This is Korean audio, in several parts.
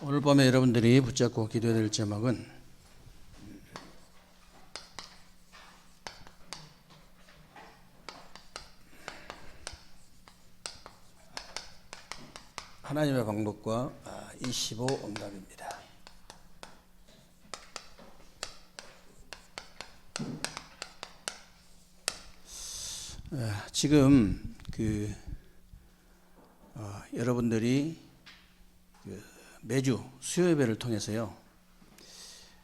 오늘 밤에 여러분들이 붙잡고 기도해야 될 제목은 하나님의 방법과 25 응답입니다. 지금 여러분들이 매주 수요 예배를 통해서요,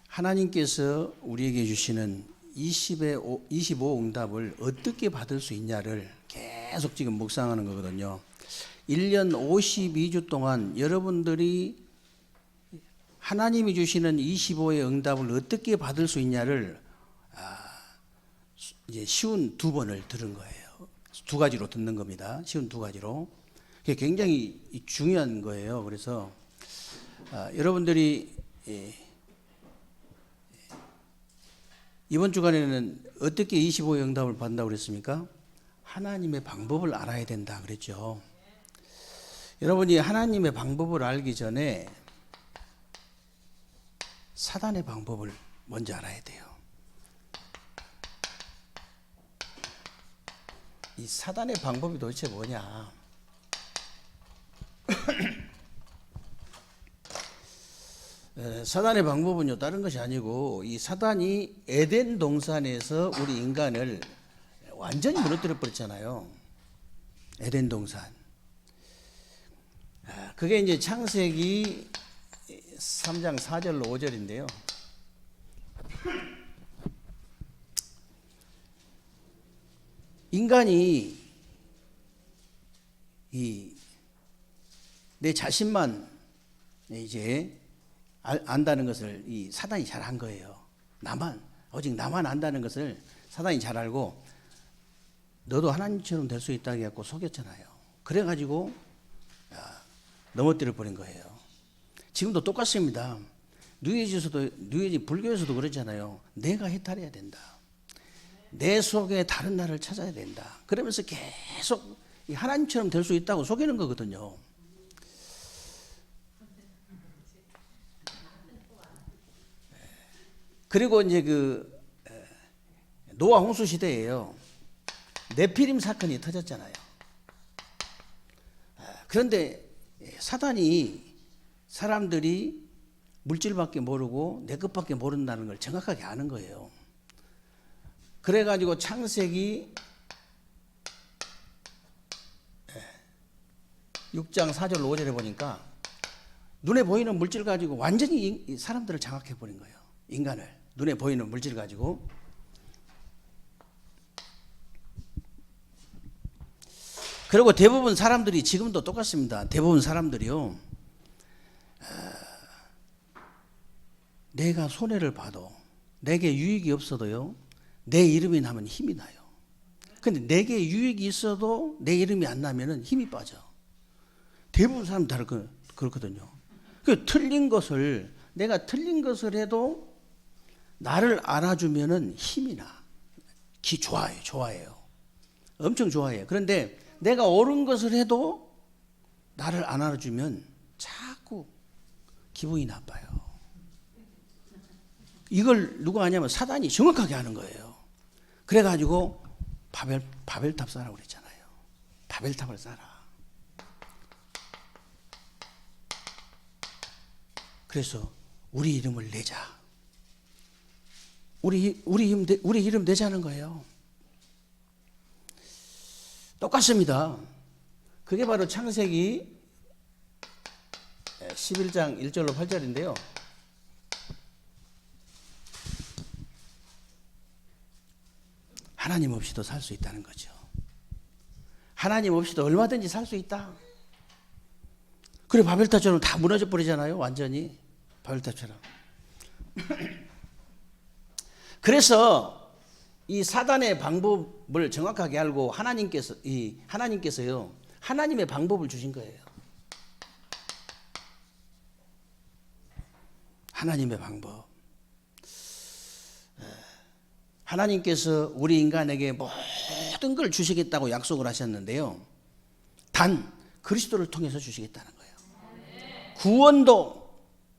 하나님께서 우리에게 주시는 25 응답을 어떻게 받을 수 있냐를 계속 지금 묵상하는 거거든요. 1년 52주 동안 여러분들이 하나님이 주시는 25의 응답을 어떻게 받을 수 있냐를 이제 쉬운 두 번을 들은 거예요. 두 가지로 듣는 겁니다. 쉬운 두 가지로. 그게 굉장히 중요한 거예요. 그래서 여러분들이 이번 주간에는 어떻게 25의 응답을 받는다고 그랬습니까? 하나님의 방법을 알아야 된다 그랬죠. 여러분이 하나님의 방법을 알기 전에 사단의 방법을 먼저 알아야 돼요. 이 사단의 방법이 도대체 뭐냐? 사단의 방법은요, 다른 것이 아니고 이 사단이 에덴 동산에서 우리 인간을 완전히 무너뜨려 버렸잖아요. 에덴 동산. 그게 이제 창세기 3장 4절로 5절인데요. 인간이 내 자신만 이제 안다는 것을 이 사단이 잘 한 거예요. 오직 나만 안다는 것을 사단이 잘 알고 너도 하나님처럼 될 수 있다고 해갖고 속였잖아요. 그래가지고 넘어뜨려 버린 거예요. 지금도 똑같습니다. 불교에서도 그러잖아요. 내가 해탈해야 된다. 내 속에 다른 나를 찾아야 된다. 그러면서 계속 하나님처럼 될 수 있다고 속이는 거거든요. 그리고 이제 노아 홍수 시대에요, 네피림 사건이 터졌잖아요. 그런데 사단이 사람들이 물질밖에 모르고 내 것밖에 모른다는 걸 정확하게 아는 거예요. 그래가지고 창세기 6장 4절 5절에 보니까 눈에 보이는 물질 가지고 완전히 사람들을 장악해 버린 거예요. 인간을 눈에 보이는 물질 가지고. 그리고 대부분 사람들이 지금도 똑같습니다. 대부분 사람들이요, 내가 손해를 봐도 내게 유익이 없어도요, 내 이름이 나면 힘이 나요. 근데 내게 유익이 있어도 내 이름이 안 나면은 힘이 빠져. 대부분 사람들 다 그렇거든요. 내가 틀린 것을 해도 나를 알아주면은 힘이 나. 좋아해요. 엄청 좋아해요. 그런데 내가 옳은 것을 해도 나를 안 알아주면 자꾸 기분이 나빠요. 이걸 누가 하냐면 사단이 정확하게 하는 거예요. 그래가지고 바벨탑 쌓으라고 그랬잖아요. 바벨탑을 쌓아라. 그래서 우리 이름을 내자. 우리 이름 내자는 거예요. 똑같습니다. 그게 바로 창세기 11장 1절로 8절인데요. 하나님 없이도 살 수 있다는 거죠. 하나님 없이도 얼마든지 살 수 있다. 그래, 바벨탑처럼 다 무너져 버리잖아요. 완전히 바벨탑처럼. 그래서 이 사단의 방법을 정확하게 알고 하나님께서요, 하나님의 방법을 주신 거예요. 하나님의 방법. 하나님께서 우리 인간에게 모든 걸 주시겠다고 약속을 하셨는데요, 단 그리스도를 통해서 주시겠다는 거예요. 구원도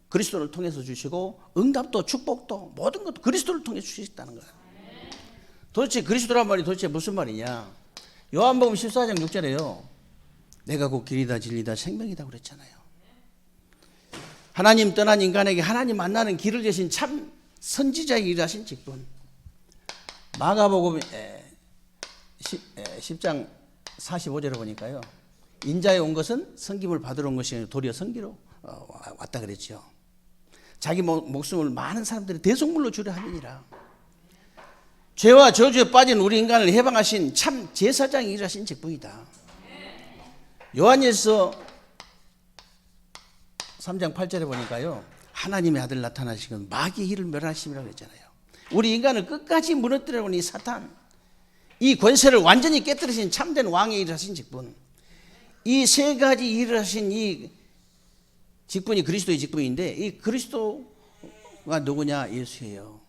그리스도를 통해서 주시고 응답도 축복도 모든 것도 그리스도를 통해 주시겠다는 거예요. 도대체 그리스도란 말이 도대체 무슨 말이냐? 요한복음 14장 6절에요. 내가 곧 길이다 진리다 생명이다 그랬잖아요. 하나님 떠난 인간에게 하나님 만나는 길을 여신 참 선지자의 일하신 직분. 마가복음 10장 45절에 보니까요. 인자에 온 것은 섬김을 받으러 온 것이 아니라 도리어 섬기러 왔다 그랬죠. 자기 목숨을 많은 사람들이 대속물로 주려 함이니라. 죄와 저주에 빠진 우리 인간을 해방하신 참 제사장이 일하신 직분이다. 요한일서 3장 8절에 보니까요. 하나님의 아들 나타나시건 마귀의 일을 멸하심이라고 했잖아요. 우리 인간을 끝까지 무너뜨려온 이 사탄, 이 권세를 완전히 깨뜨리신 참된 왕의 일을 하신 직분, 이 세 가지 일을 하신 이 직분이 그리스도의 직분인데 이 그리스도가 누구냐? 예수예요.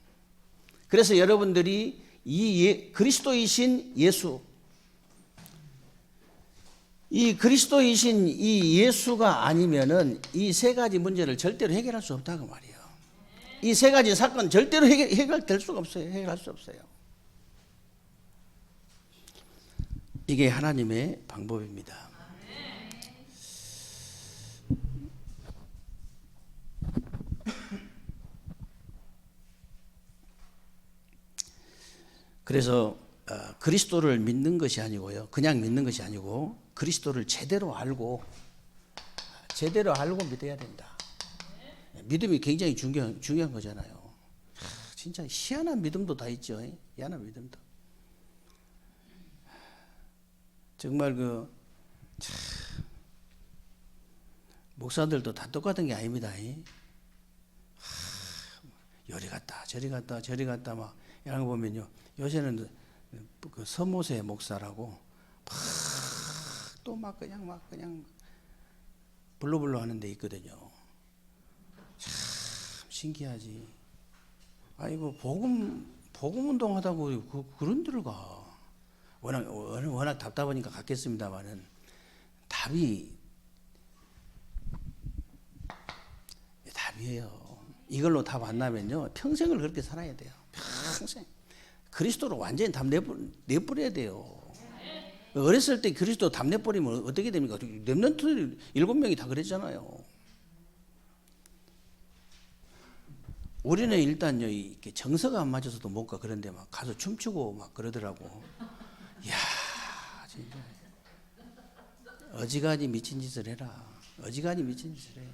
그래서 여러분들이 이 그리스도이신 예수, 이 그리스도이신 이 예수가 아니면은 이 세 가지 문제를 절대로 해결할 수 없다고 말이에요. 이 세 가지 사건 절대로 해결될 수가 없어요. 해결할 수 없어요. 이게 하나님의 방법입니다. 그래서 그리스도를 믿는 것이 아니고요. 그냥 믿는 것이 아니고 그리스도를 제대로 알고 믿어야 된다. 믿음이 굉장히 중요한 거잖아요. 진짜 희한한 믿음도 다 있죠. 희한한 믿음도. 정말 목사들도 다 똑같은 게 아닙니다. 요리 갔다 저리 갔다 막 이런 거 보면요. 요새는 그 서모세 목사라고 또 막 그냥 불러불러 하는 데 있거든요. 참 신기하지. 아이고 복음 운동 하다고 그런 데를 가. 워낙 답답하니까 갔겠습니다만은 답이에요. 이걸로 답 안 나면요 평생을 그렇게 살아야 돼요. 평생 그리스도로 완전히 답 내버려야 돼요. 어렸을 때 그리스도 답 내버리면 어떻게 됩니까? 렘넌트 7명이 다 그랬잖아요. 우리는 일단요 이렇게 정서가 안 맞아서도 못 가. 그런데 막 가서 춤추고 막 그러더라고. 이야 진짜 어지간히 미친 짓을 해라. 어지간히 미친 짓을 해.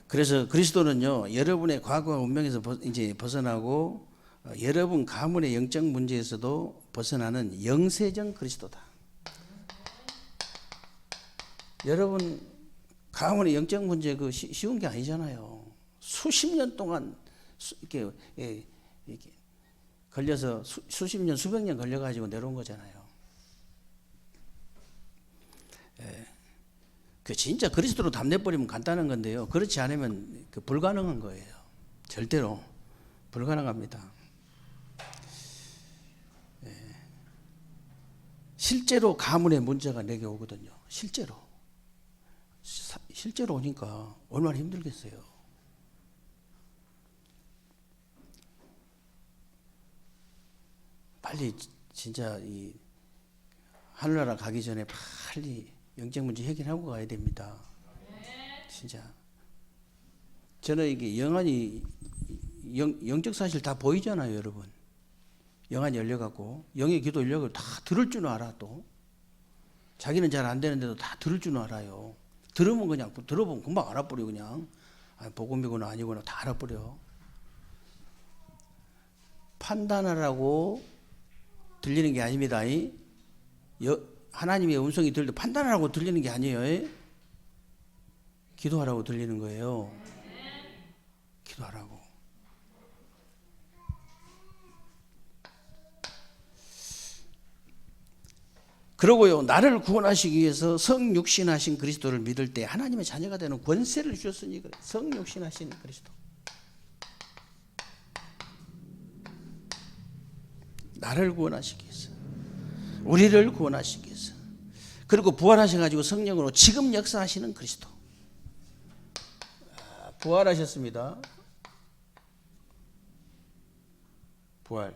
그래서 그리스도는요 여러분의 과거와 운명에서 이제 벗어나고 여러분 가문의 영적 문제에서도 벗어나는 영세전 그리스도다. 여러분 가문의 영적 문제 쉬운 게 아니잖아요. 수십 년 동안 이렇게 걸려서 수십 년 수백 년 걸려가지고 내려온 거잖아요. 그 진짜 그리스도로 답 내버리면 간단한 건데요. 그렇지 않으면 불가능한 거예요. 절대로 불가능합니다. 실제로 가문의 문제가 내게 오거든요. 실제로 오니까 얼마나 힘들겠어요. 빨리 진짜 이 하늘나라 가기 전에 빨리 영적 문제 해결하고 가야 됩니다. 진짜. 저는 이게 영적 사실 다 보이잖아요, 여러분. 영안이 열려갖고, 영의 기도 열려갖고 다 들을 줄 알아, 또. 자기는 잘 안 되는데도 다 들을 줄 알아요. 들어보면 금방 알아버려, 그냥. 복음이구나, 아니구나, 다 알아버려. 판단하라고 들리는 게 아닙니다. 하나님의 음성이 들릴 때 판단하라고 들리는 게 아니에요. 기도하라고 들리는 거예요. 기도하라고. 그러고요, 나를 구원하시기 위해서 성육신하신 그리스도를 믿을 때 하나님의 자녀가 되는 권세를 주셨으니 그래. 성육신하신 그리스도. 나를 구원하시기 위해서, 우리를 구원하시기 위해서, 그리고 부활하셔가지고 성령으로 지금 역사하시는 그리스도. 부활하셨습니다. 부활.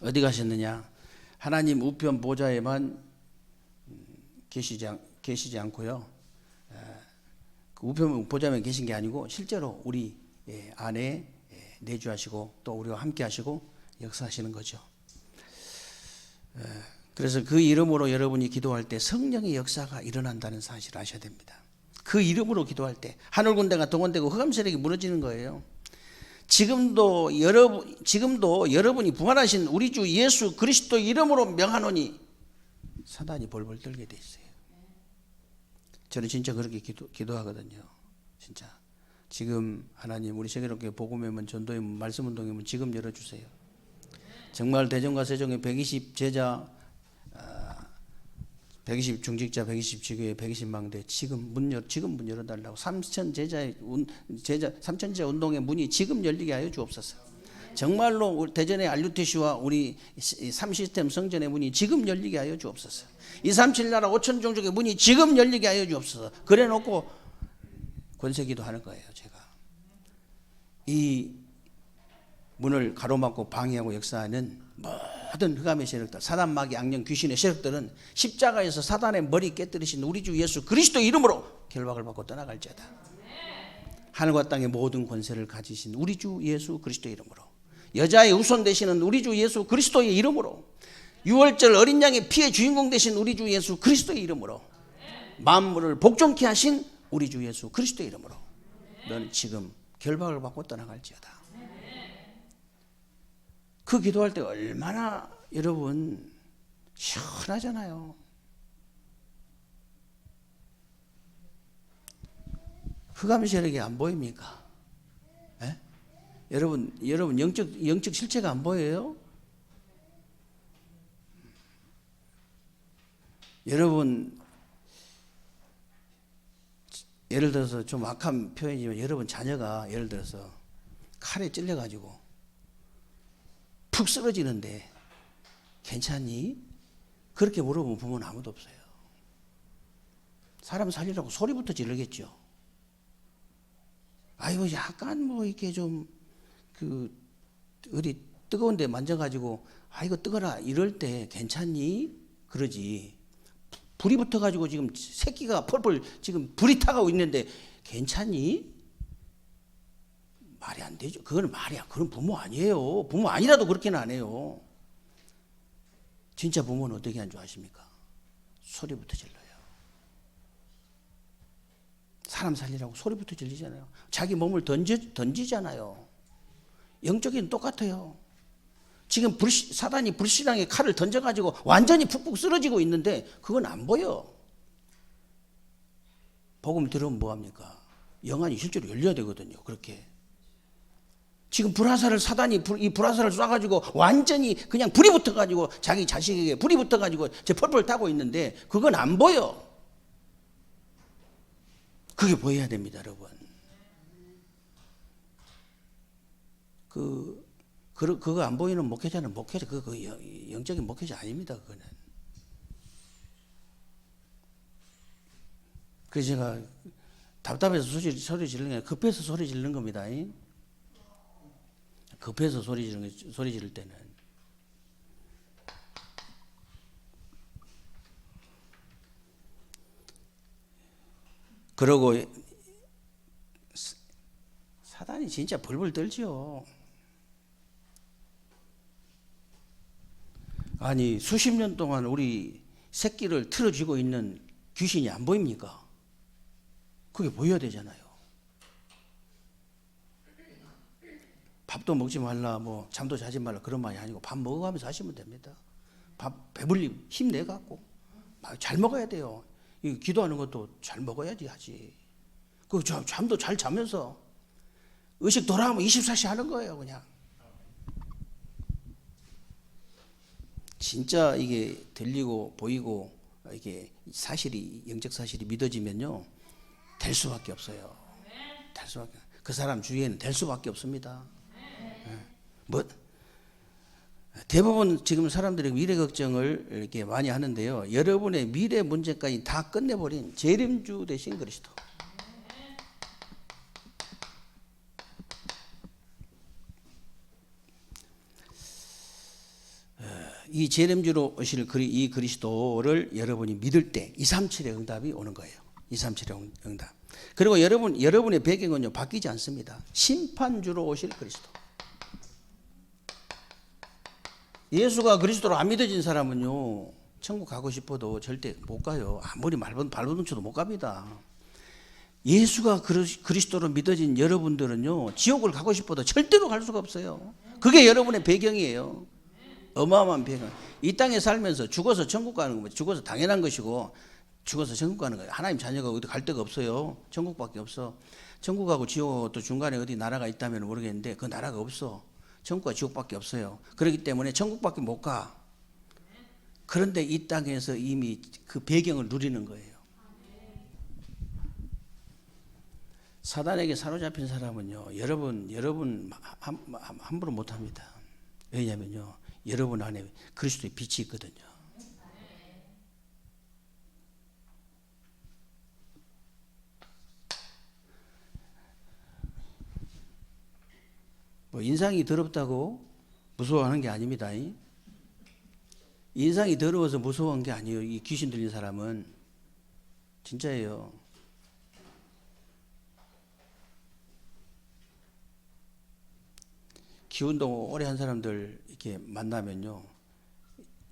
어디 가셨느냐? 하나님 우편 보좌에만 계시지 않고요. 그 우편 보좌에만 계신 게 아니고 실제로 우리 안에 내주하시고 또 우리와 함께 하시고 역사하시는 거죠. 그래서 그 이름으로 여러분이 기도할 때 성령의 역사가 일어난다는 사실을 아셔야 됩니다. 그 이름으로 기도할 때 하늘 군대가 동원되고 흑암 세력이 무너지는 거예요. 지금도 여러분이 부활하신 우리 주 예수 그리스도 이름으로 명하노니 사단이 벌벌 떨게 돼 있어요. 저는 진짜 그렇게 기도하거든요. 진짜 지금 하나님 우리 세계롭게 복음회문 전도회문 말씀운동회문 지금 열어주세요. 정말 대전과 세종의 120 제자, 120 중직자, 120 지교회, 120망대 지금 문 열어달라고. 3,000제자 운동의 문이 지금 열리게 하여 주옵소서. 정말로 대전의 RUTC와 우리 3시스템 성전의 문이 지금 열리게 하여 주옵소서. 237 나라 5천 종족의 문이 지금 열리게 하여 주옵소서. 그래 놓고 권세기도 하는 거예요. 제가 이 문을 가로막고 방해하고 역사하는 모든 흑암의 세력들, 사단 마귀 악령 귀신의 세력들은 십자가에서 사단의 머리 깨뜨리신 우리 주 예수 그리스도 이름으로 결박을 받고 떠나갈지어다. 하늘과 땅의 모든 권세를 가지신 우리 주 예수 그리스도 이름으로, 여자의 우손 되시는 우리 주 예수 그리스도의 이름으로, 6월절 어린 양의 피의 주인공 되신 우리 주 예수 그리스도의 이름으로, 만물을 복종케 하신 우리 주 예수 그리스도의 이름으로 너는 지금 결박을 받고 떠나갈지어다. 그 기도할 때 얼마나 여러분 시원하잖아요. 흑암 세력이 안 보입니까? 에? 여러분 영적 실체가 안 보여요? 여러분 예를 들어서 좀 악한 표현이지만 여러분 자녀가 예를 들어서 칼에 찔려가지고 푹 쓰러지는데 괜찮니? 그렇게 물어보면 부모는 아무도 없어요. 사람 살리라고 소리부터 지르겠죠. 아이고 약간 뭐 이렇게 좀 어디 뜨거운데 만져가지고 아이고 뜨거라 이럴 때 괜찮니? 그러지. 불이 붙어가지고 지금 새끼가 펄펄 지금 불이 타가고 있는데 괜찮니? 말이 안 되죠. 그건 말이야. 그건 부모 아니에요. 부모 아니라도 그렇게는 안 해요. 진짜 부모는 어떻게 하는 줄 아십니까? 소리부터 질러요. 사람 살리라고 소리부터 질리잖아요. 자기 몸을 던지잖아요. 영적인 똑같아요. 지금 사단이 불신앙의 칼을 던져가지고 완전히 푹푹 쓰러지고 있는데 그건 안 보여. 복음 들으면 뭐합니까? 영안이 실제로 열려야 되거든요. 그렇게. 지금 사단이 이 불화살을 쏴가지고 완전히 그냥 불이 붙어가지고 자기 자식에게 불이 붙어가지고 제 펄펄 타고 있는데 그건 안 보여. 그게 보여야 됩니다, 여러분. 그거 안 보이는 목회자는 그거 영적인 목회자 아닙니다, 그거는. 그래서 제가 답답해서 소리 지르는 게 급해서 소리 지르는 겁니다. 급해서 소리 지를 때는. 그러고 사단이 진짜 벌벌 떨지요. 아니 수십 년 동안 우리 새끼를 틀어쥐고 있는 귀신이 안 보입니까? 그게 보여야 되잖아요. 밥도 먹지 말라, 뭐 잠도 자지 말라 그런 말이 아니고 밥 먹어가면서 하시면 됩니다. 밥 배불리 힘내갖고 잘 먹어야 돼요. 이 기도하는 것도 잘 먹어야지 하지. 그 잠도 잘 자면서 의식 돌아오면 24시 하는 거예요, 그냥. 진짜 이게 들리고 보이고 이게 사실이 영적 사실이 믿어지면요 될 수밖에 없어요. 될 수밖에. 그 사람 주위에는 될 수밖에 없습니다. 뭐 대부분 지금 사람들이 미래 걱정을 이렇게 많이 하는데요. 여러분의 미래 문제까지 다 끝내버린 재림주 대신 그리스도. 이 재림주로 오실 이 그리스도를 여러분이 믿을 때 237의 응답이 오는 거예요. 237의 응답. 그리고 여러분의 배경은요 바뀌지 않습니다. 심판주로 오실 그리스도. 예수가 그리스도로 안 믿어진 사람은요 천국 가고 싶어도 절대 못 가요. 아무리 발버둥쳐도 못 갑니다. 예수가 그리스도로 믿어진 여러분들은요 지옥을 가고 싶어도 절대로 갈 수가 없어요. 그게 여러분의 배경이에요. 어마어마한 배경. 이 땅에 살면서 죽어서 천국 가는 거, 죽어서 당연한 것이고 죽어서 천국 가는 거예요. 하나님 자녀가 어디 갈 데가 없어요. 천국밖에 없어. 천국하고 지옥하고 또 중간에 어디 나라가 있다면 모르겠는데 그 나라가 없어. 천국과 지옥밖에 없어요. 그렇기 때문에 천국밖에 못 가. 그런데 이 땅에서 이미 그 배경을 누리는 거예요. 사단에게 사로잡힌 사람은요 여러분 함부로 못합니다. 왜냐면요 여러분 안에 그리스도의 빛이 있거든요. 뭐 인상이 더럽다고 무서워하는 게 아닙니다. 인상이 더러워서 무서워한 게 아니에요. 이 귀신 들린 사람은 진짜예요. 기운동 오래 한 사람들 이렇게 만나면요,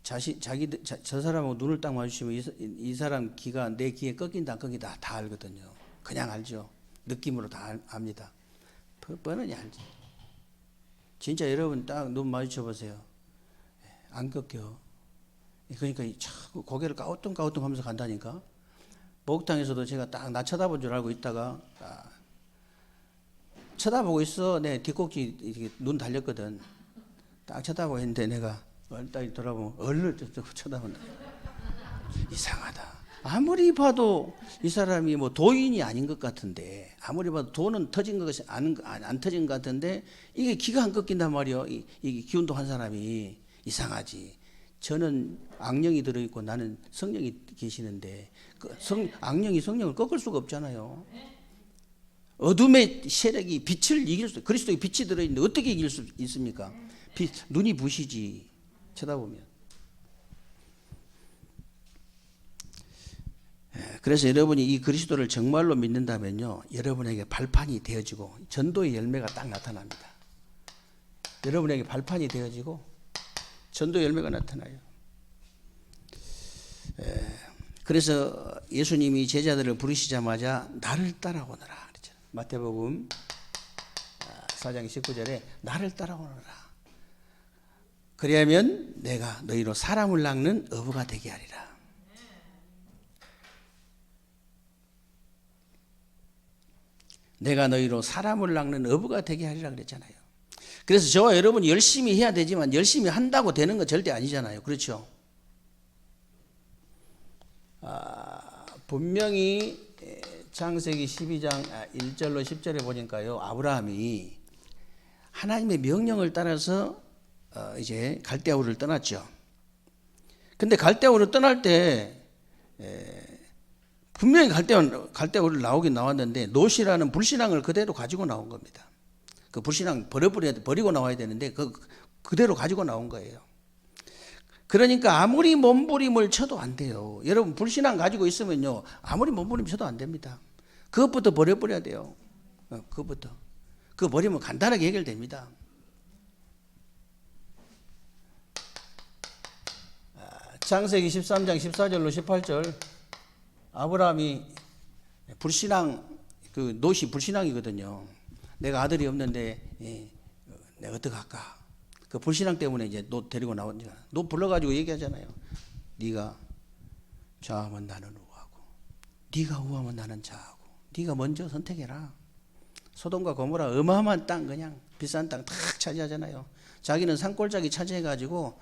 저 사람하고 눈을 딱 마주치면 이 사람 기가 내 귀에 꺾인다 안 꺾인다 다 알거든요. 그냥 알죠. 느낌으로 다 압니다. 뻔히 알지. 진짜 여러분 딱 눈 마주쳐 보세요. 안 꺾여. 그러니까 자꾸 고개를 까우뚱까우뚱 하면서 간다니까. 목욕탕에서도 제가 딱 나 쳐다본 줄 알고 있다가 쳐다보고 있어. 내 뒷꼭지 이렇게 눈 달렸거든. 딱 쳐다보고 있는데 내가 딱 돌아보면 얼른 쳐다본다. 이상하다. 아무리 봐도 이 사람이 뭐 도인이 아닌 것 같은데, 아무리 봐도 돈은 터진 것이 안 터진 것 같은데 이게 기가 안 꺾인단 말이요. 이게 기운도 한 사람이 이상하지. 저는 악령이 들어있고 나는 성령이 계시는데 악령이 성령을 꺾을 수가 없잖아요. 어둠의 세력이 빛을 이길 수, 그리스도의 빛이 들어있는데 어떻게 이길 수 있습니까? 눈이 부시지 쳐다보면. 그래서 여러분이 이 그리스도를 정말로 믿는다면요, 여러분에게 발판이 되어지고 전도의 열매가 딱 나타납니다. 여러분에게 발판이 되어지고 전도의 열매가 나타나요. 그래서 예수님이 제자들을 부르시자마자 나를 따라오너라 그랬잖아요. 마태복음 4장 19절에 나를 따라오너라. 그리하면 내가 너희로 사람을 낚는 어부가 되게 하리라. 내가 너희로 사람을 낚는 어부가 되게 하리라 그랬잖아요. 그래서 저와 여러분이 열심히 해야 되지만 열심히 한다고 되는 건 절대 아니잖아요. 그렇죠? 분명히 창세기 12장 1절로 10절에 보니까요, 아브라함이 하나님의 명령을 따라서 이제 갈대아우를 떠났죠. 근데 갈대아우를 떠날 때 분명히 갈대아우를 나오긴 나왔는데 롯이라는 불신앙을 그대로 가지고 나온 겁니다. 그 불신앙 버리고 나와야 되는데 그대로 가지고 나온 거예요. 그러니까 아무리 몸부림을 쳐도 안 돼요. 여러분 불신앙 가지고 있으면요, 아무리 몸부림 쳐도 안 됩니다. 그것부터 버려야 돼요. 그것부터. 그거 버리면 간단하게 해결됩니다. 창세기 13장 14절로 18절, 아브라함이 불신앙, 그 롯이 불신앙이거든요. 내가 아들이 없는데 내가 어떡할까? 그 불신앙 때문에 이제 롯 데리고 나오니까 롯 불러가지고 얘기하잖아요. 네가 좌하면 나는 우하고, 네가 우하면 나는 좌하고, 네가 먼저 선택해라. 소돔과 고모라 어마어마한 땅, 그냥 비싼 땅 탁 차지하잖아요. 자기는 산골짜기 차지해가지고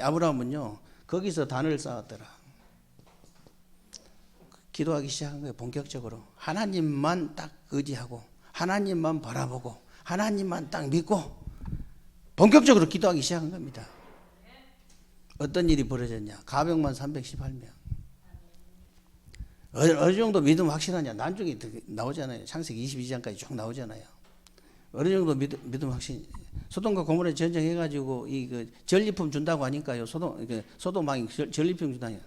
아브라함은요 거기서 단을 쌓았더라. 기도하기 시작한 거예요. 본격적으로 하나님만 딱 의지하고 하나님만 바라보고 하나님만 딱 믿고 본격적으로 기도하기 시작한 겁니다. 어떤 일이 벌어졌냐? 가병만 318명. 어느 정도 믿음 확실하냐? 나중에 나오잖아요. 창세기 22장까지 쭉 나오잖아요. 어느 정도 믿음 확신. 소돔과 고모라 전쟁해가지고 그 전리품 준다고 하니까요. 소돔왕이 전리품 준다니까.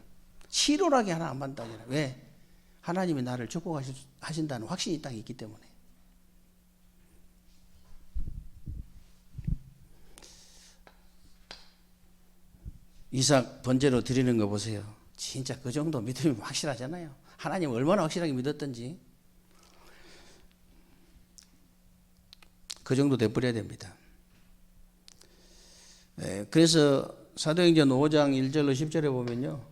치졸하게 하나 안 받는다잖아요. 왜? 하나님이 나를 축복하신다는 확신이 딱 있기 때문에. 이삭 번제로 드리는 거 보세요. 진짜 그 정도 믿음이 확실하잖아요. 하나님 얼마나 확실하게 믿었던지. 그 정도 돼버려야 됩니다. 네, 그래서 사도행전 5장 1절로 10절에 보면요.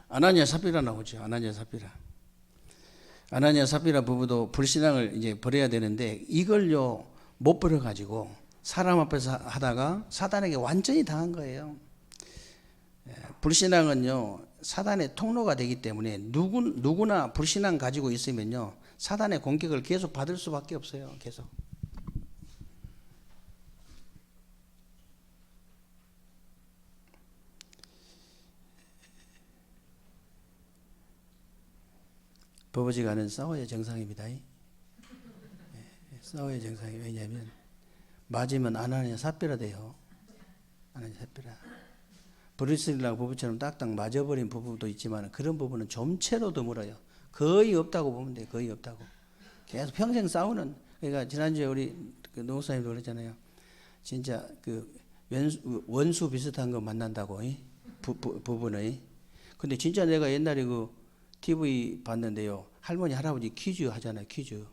아나니아 삽비라 나오죠. 아나니아 삽비라. 아나니아 삽비라 부부도 불신앙을 이제 버려야 되는데 이걸요 못 버려가지고 사람 앞에서 하다가 사단에게 완전히 당한 거예요. 불신앙은요 사단의 통로가 되기 때문에 누구나 불신앙 가지고 있으면요 사단의 공격을 계속 받을 수밖에 없어요. 계속. 버버지가는 싸워야 정상입니다. 싸워야 정상이에요. 왜냐하면 맞으면 아나니아 삽비라 돼요. 아나니아 삽비라. 브루스리랑 부부처럼 딱딱 맞아버린 부부도 있지만 그런 부부는 좀채로 드물어요. 거의 없다고 보면 돼요. 거의 없다고. 계속 평생 싸우는. 그러니까 지난주에 우리 그 노사님도 그랬잖아요. 진짜 그 원수 비슷한 거 만난다고 부부는. 근데 진짜 내가 옛날에 그 TV 봤는데요. 할머니 할아버지 퀴즈 하잖아요. 퀴즈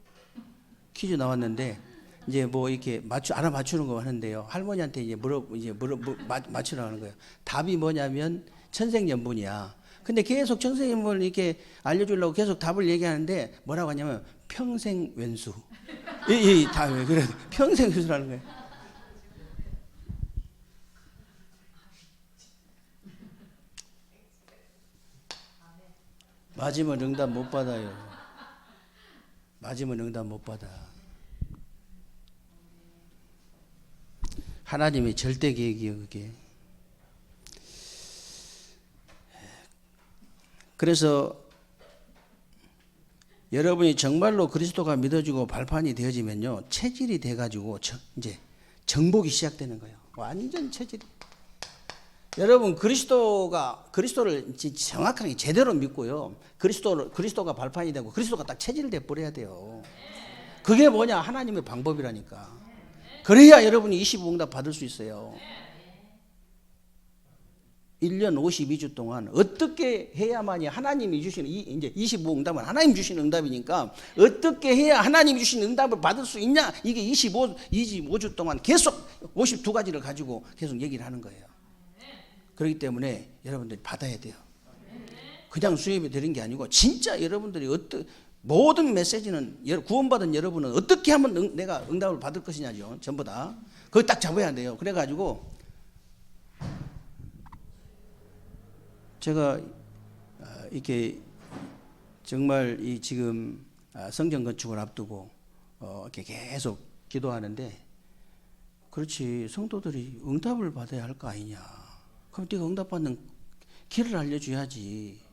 나왔는데 이제 뭐 이렇게 알아맞추는 거 하는데요. 할머니한테 이제 맞추라고 하는 거예요. 답이 뭐냐면 천생연분이야. 근데 계속 천생연분을 이렇게 알려주려고 계속 답을 얘기하는데 뭐라고 하냐면 평생왼수. 이 답이 그래 평생왼수라는 거예요. 맞으면 응답 못 받아요. 맞으면 응답 못 받아. 하나님의 절대 계획이에요, 그게. 그래서 여러분이 정말로 그리스도가 믿어지고 발판이 되어지면요, 체질이 돼가지고 이제 정복이 시작되는 거예요. 완전 체질이. 여러분 그리스도를 정확하게 제대로 믿고요, 그리스도가 발판이 되고 그리스도가 딱 체질돼 버려야 돼요. 그게 뭐냐? 하나님의 방법이라니까. 그래야 여러분이 25응답 받을 수 있어요. 1년 52주 동안 어떻게 해야만이 하나님이 주시는 이제 25응답은 하나님 주시는 응답이니까 어떻게 해야 하나님이 주시는 응답을 받을 수 있냐? 이게 25주 동안 계속 52가지를 가지고 계속 얘기를 하는 거예요. 그렇기 때문에 여러분들이 받아야 돼요. 그냥 수입이 되는 게 아니고 진짜 여러분들이 모든 메시지는 구원받은 여러분은 어떻게 하면 내가 응답을 받을 것이냐죠. 전부 다. 그걸 딱 잡아야 돼요. 그래가지고 제가 이렇게 정말 이 지금 성전 건축을 앞두고 이렇게 계속 기도하는데, 그렇지, 성도들이 응답을 받아야 할 거 아니냐. 그럼 네가 응답받는 길을 알려줘야지.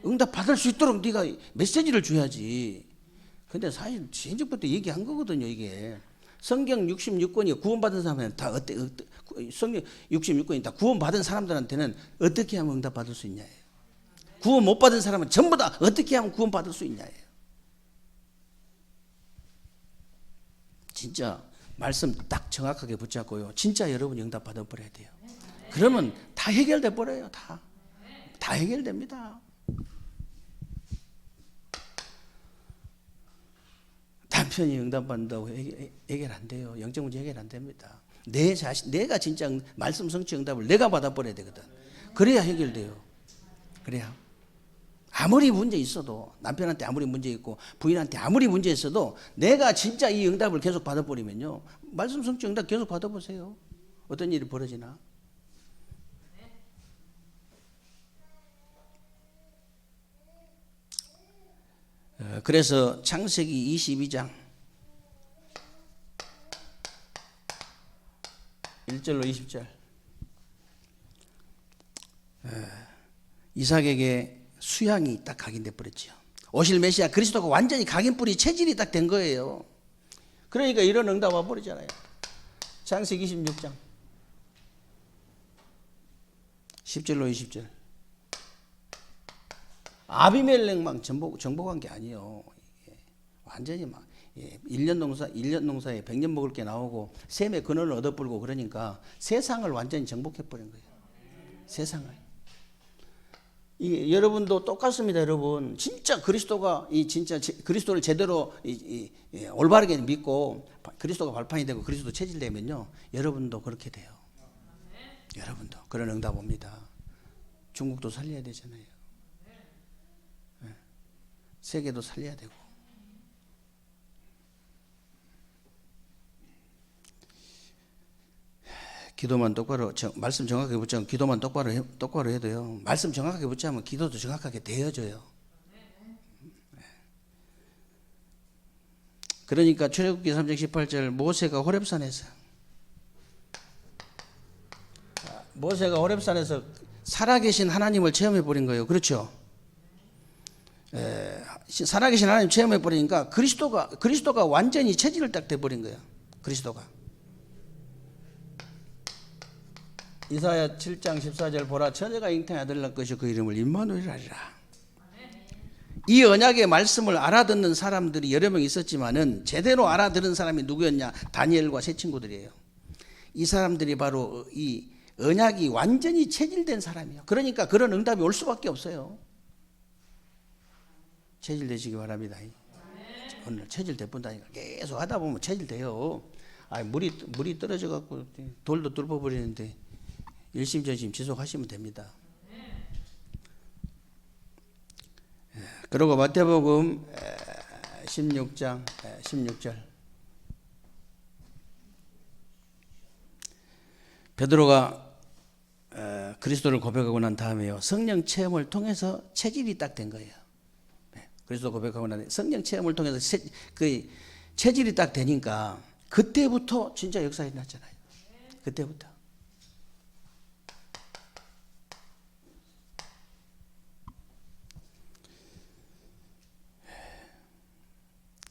응답 받을 수 있도록 네가 메시지를 줘야지. 근데 사실 진작부터 얘기한 거거든요. 이게 성경 66권이 구원받은 사람은 다 성경 66권이 다 구원받은 사람들한테는 어떻게 하면 응답 받을 수 있냐예요. 구원 못 받은 사람은 전부 다 어떻게 하면 구원 받을 수 있냐예요. 진짜 말씀 딱 정확하게 붙잡고요, 진짜 여러분이 응답 받아 버려야 돼요. 그러면 다 해결돼 버려요. 다 해결됩니다. 남편이 응답받는다고 해결 안 돼요. 영적 문제 해결 안 됩니다. 내가 진짜 말씀 성취 응답을 내가 받아버려야 되거든. 그래야 해결돼요. 그래야. 아무리 문제 있어도, 남편한테 아무리 문제 있고 부인한테 아무리 문제 있어도 내가 진짜 이 응답을 계속 받아버리면요, 말씀 성취 응답 계속 받아보세요. 어떤 일이 벌어지나. 그래서 창세기 22장 1절로 20절 이삭에게 수양이 딱 각인돼 버렸죠. 오실 메시아 그리스도가 완전히 각인뿌리 체질이 딱 된 거예요. 그러니까 이런 응답 와 버리잖아요. 창세기 26장 10절로 20절 아비멜렉만 정복한 게 아니에요. 완전히 막 1년 농사에 100년 먹을 게 나오고 셈의 근원을 얻어불고 그러니까 세상을 완전히 정복해 버린 거예요. 세상을. 여러분도 똑같습니다, 여러분. 진짜 그리스도가 진짜 그리스도를 제대로 올바르게 믿고 그리스도가 발판이 되고 그리스도 체질되면요, 여러분도 그렇게 돼요. 여러분도 그런 응답 옵니다. 중국도 살려야 되잖아요. 세계도 살려야 되고. 기도만 똑바로 말씀 정확하게 붙자면 기도만 똑바로 해도요. 말씀 정확하게 붙자면 기도도 정확하게 되어져요. 그러니까 출애굽기 3장 18절 모세가 호렙산에서 살아계신 하나님을 체험해 버린 거예요. 그렇죠? 살아계신 하나님 체험해 버리니까 그리스도가 완전히 체질을 딱 돼 버린 거예요. 그리스도가. 이사야 7장 14절 보라 처녀가 잉태한 아들 낳을 것이 그 이름을 임마누엘 하리라. 이 언약의 말씀을 알아듣는 사람들이 여러 명 있었지만은 제대로 알아들은 사람이 누구였냐? 다니엘과 세 친구들이에요. 이 사람들이 바로 이 언약이 완전히 체질된 사람이에요. 그러니까 그런 응답이 올 수밖에 없어요. 체질되시기 바랍니다. 오늘 체질돼 본다니까. 계속 하다 보면 체질돼요. 물이 떨어져 갖고 돌도 뚫어 버리는데 일심전심 지속하시면 됩니다. 그리고 마태복음 16장 16절 베드로가 그리스도를 고백하고 난 다음에요, 성령 체험을 통해서 체질이 딱 된 거예요. 그리스도 고백하고 난 성령 체험을 통해서 그 체질이 딱 되니까 그때부터 진짜 역사가 일어났잖아요. 그때부터.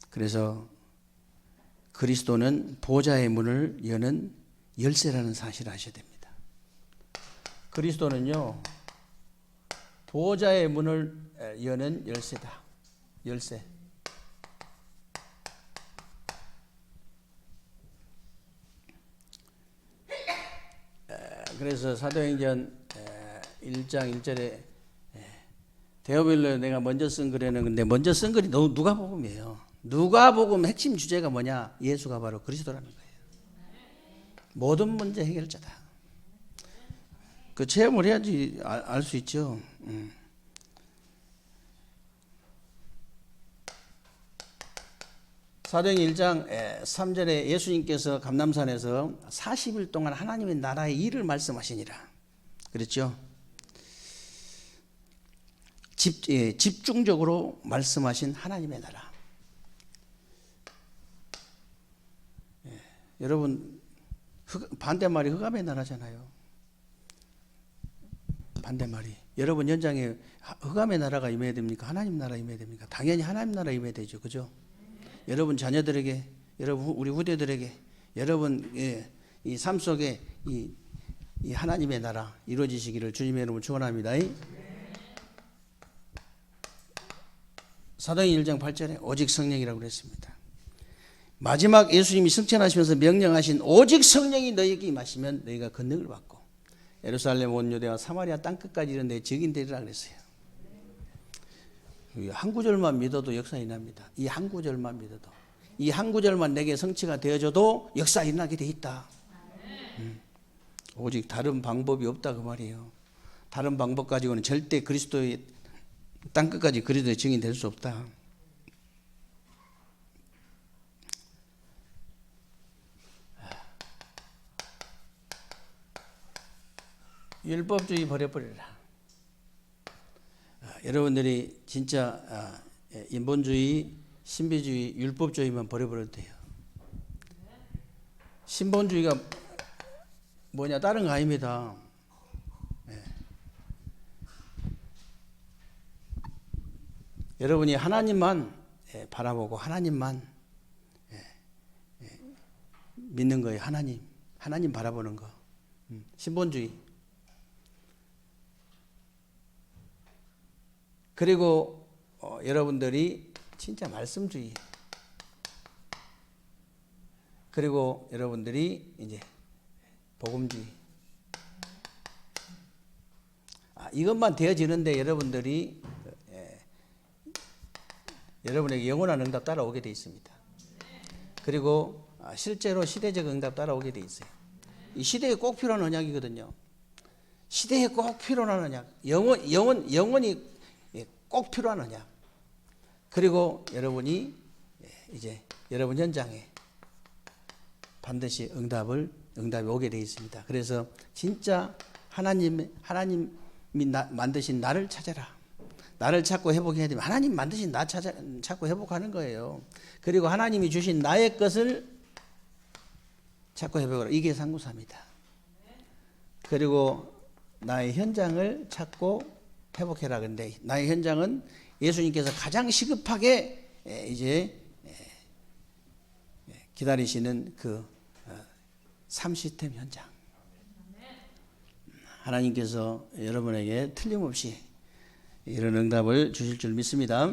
그래서 그리스도는 보좌의 문을 여는 열쇠라는 사실을 아셔야 됩니다. 그리스도는요, 보좌의 문을 여는 열쇠다. 열쇠. 그래서 사도행전 1장 1절에 데오빌로 내가 먼저 쓴 글에는 근데 먼저 쓴 글이 누가복음이에요. 누가복음 핵심 주제가 뭐냐? 예수가 바로 그리스도라는 거예요. 모든 문제 해결자다. 그 체험을 해야지 알 수 있죠. 사도행전 1장 3절에 예수님께서 감람산에서 40일 동안 하나님의 나라의 일을 말씀하시니라. 그랬죠? 집중적으로 말씀하신 하나님의 나라. 여러분, 반대말이 흑암의 나라잖아요. 반대말이. 여러분 현장에 흑암의 나라가 임해야 됩니까? 하나님 나라 임해야 됩니까? 당연히 하나님 나라 임해야 되죠. 그죠? 여러분 자녀들에게, 여러분 우리 후대들에게, 여러분 이 삶 속에 이 하나님의 나라 이루어지시기를 주님의 이름으로 축원합니다. 사도행전 1장 8절에 오직 성령이라고 그랬습니다. 마지막 예수님이 승천하시면서 명령하신 오직 성령이 너희에게 임하시면 너희가 권능을 받고 예루살렘 온 유대와 사마리아 땅끝까지 이른 내 증인 되리라 그랬어요. 한 구절만 믿어도 역사 일어납니다. 이 한 구절만 믿어도, 이 한 구절만 내게 성취가 되어져도 역사 일어나게 돼 있다. 오직 다른 방법이 없다 그 말이에요. 다른 방법 가지고는 절대 그리스도의 땅끝까지 그리스도의 증인 될 수 없다. 율법주의 버려버리라. 여러분들이 진짜 인본주의, 신비주의, 율법주의만 버려버려도 돼요. 신본주의가 뭐냐 다른 거 아닙니다. 여러분이 하나님만 바라보고 하나님만 믿는 거예요. 하나님 바라보는 거. 신본주의. 그리고 여러분들이 진짜 말씀주의. 그리고 여러분들이 이제 복음주의. 이것만 되어지는데 여러분들이 여러분에게 영원한 응답 따라오게 돼 있습니다. 그리고 실제로 시대적 응답 따라오게 돼 있어요. 이 시대에 꼭 필요한 언약이거든요. 시대에 꼭 필요한 언약. 영원히 꼭 필요한 언약. 그리고 여러분이 이제 여러분 현장에 반드시 응답이 오게 돼 있습니다. 그래서 진짜 하나님이 만드신 나를 찾아라. 나를 찾고 회복해야 되면 하나님 만드신 나 찾고 회복하는 거예요. 그리고 하나님이 주신 나의 것을 찾고 회복하라. 이게 상구사입니다. 그리고 나의 현장을 찾고 회복해라. 근데 나의 현장은 예수님께서 가장 시급하게 이제 기다리시는 그 3시스템 현장. 하나님께서 여러분에게 틀림없이 이런 응답을 주실 줄 믿습니다.